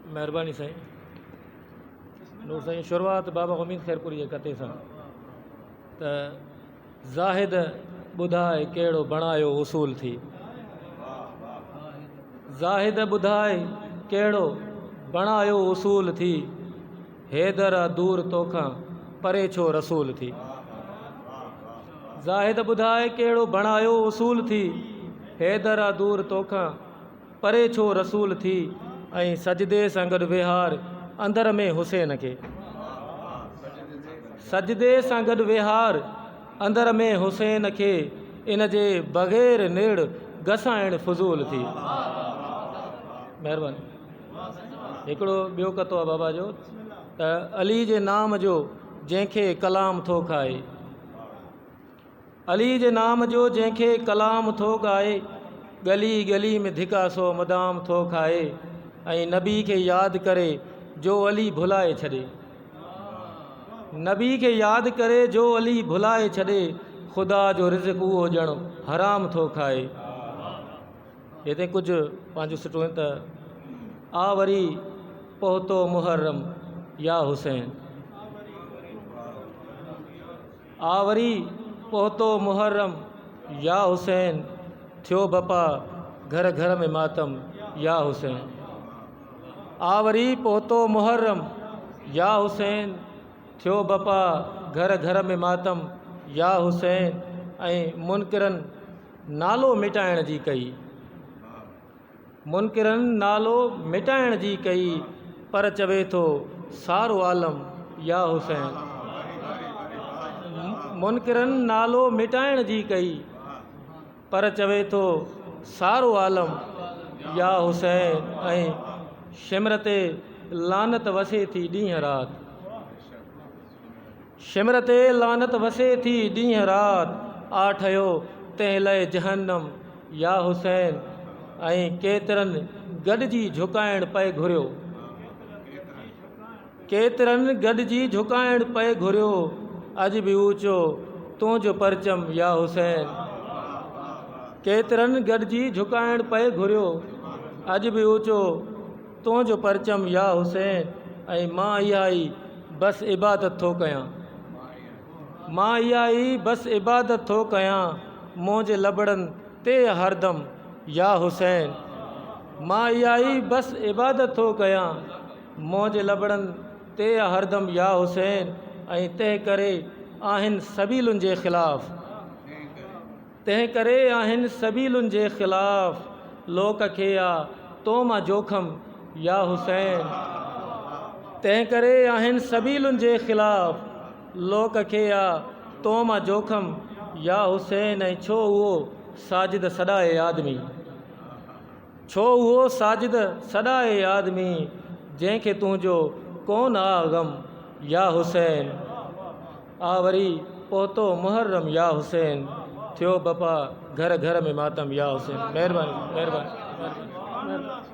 महिरबानी साईं। नूर साईं शुरूआत बाबा उमीद खैरपुरी जे कते सां त ज़ाहिद ॿुधाए कहिड़ो बणायो उसूल थी। ज़ाहिद ॿुधाए कहिड़ो बणायो उसूल थी, हैदर दूर तोखां परे छो रसूल थी। ज़ाहिद ॿुधाए कहिड़ो बणायो उसूल थी, हैदर दूर तोखां परे छो रसूल थी। ऐं सजदे सां गॾु विहार अंदर में हुसैन खे, सजदे सां गॾु विहार अंदर में हुसैन खे, इन जे बग़ैर नेड़ घसाइण फज़ूल थी। महिरबानी। हिकिड़ो ॿियो कतो आहे बाबा जो त अली जे नाम जो जंहिंखे कलाम थो खाए, अली जे नाम जो जंहिंखे कलाम थो ॻाए, गली गली में धिका सो मदाम थो खाए। ऐं नबी खे यादि करे जो अली भुलाए छॾे, नबी खे यादि करे जो अली भुलाए छॾे, ख़ुदा जो रिज़्क़ उहो ॼण हराम थो खाए। हिते कुझु पंहिंजो सुठो त आ वरी पहुतो मुहर्रम या हुसैन, आ वरी पहुतो मुहर्रम या हुसैन, थियो बपा घर घर में मातम या हुसैन। आ वरी पहुतो मुहर्रम या हुसैन, थियो बपा घर घर में मातम या हुसैन। ऐं मुनकिरनि नालो मिटाइण जी कई, मुनकिरनि नालो मिटाइण जी कई, पर चवे थो सारो आलम या हुसैन। मुनकिरनि नालो मिटाइण जी कई, पर चवे थो सारो आलम या हुसैन। ऐं शिमर ते लानत वसे थी ॾींहं राति, शिमर ते लानत वसे थी ॾींहं राति, आ ठहियो तंहिं लाइ जहन्नम या हुसैन। ऐं केतिरनि गॾिजी झुकाइण पए घुरियो, केतिरनि गॾिजी झुकाइण पए घुरियो, अॼु बि ऊचो तुंहिंजो परचम या हुसैन। केतिरनि गॾिजी झुकाइण पए घुरियो, अॼु बि ऊचो तुंहिंजो परचम या हुसैन। ऐं मां इहा ई बसि इबादत थो कयां, मां इहा ई बसि इबादत थो कयां, मुंहिंजे लबड़नि ते हरदम या हुसैन। मां इहा ई बसि इबादत थो कयां, मुंहिंजे लबड़नि ते हरदम या हुसैन। ऐं तंहिं करे आहिनि सबीलुनि जे ख़िलाफ़, तंहिं करे आहिनि सबीलुनि जे ख़िलाफ़, लोक खे आहे तो मां जोखम या हुसैन। तंहिं करे आहिनि सबीलुनि जे ख़िलाफ़, लोक खे आहे तो मां जोखम या हुसैन। ऐं छो उहो साजिद सॾाए आदमी, छो उहो साजिद सॾाए आदमी, जंहिंखे तुंहिंजो कोन आ गम या हुसैन। आ वरी पहुतो मुहर्रम या हुसैन, थियो बपा घर घर में मातम या हुसैन। महिरबानी महिरबानी महिरबानी।